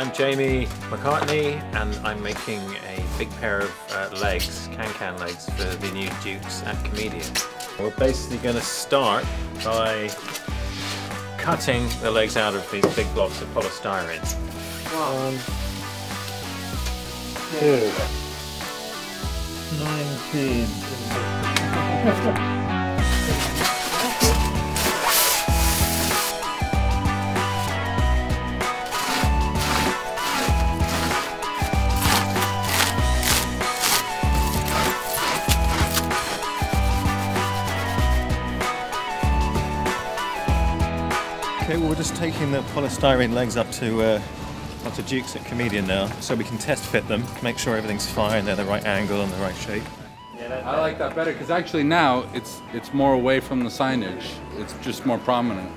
I'm Jamie McCartney and I'm making a big pair of legs, can-can legs, for the new Dukes at Komedia. We're basically going to start by cutting the legs out of these big blocks of polystyrene. 1, 2, 19. Okay, well we're just taking the polystyrene legs up to Dukes at Komedia now, so we can test fit them, make sure everything's fine, they're the right angle and the right shape. I like that better because actually now it's more away from the signage. It's just more prominent.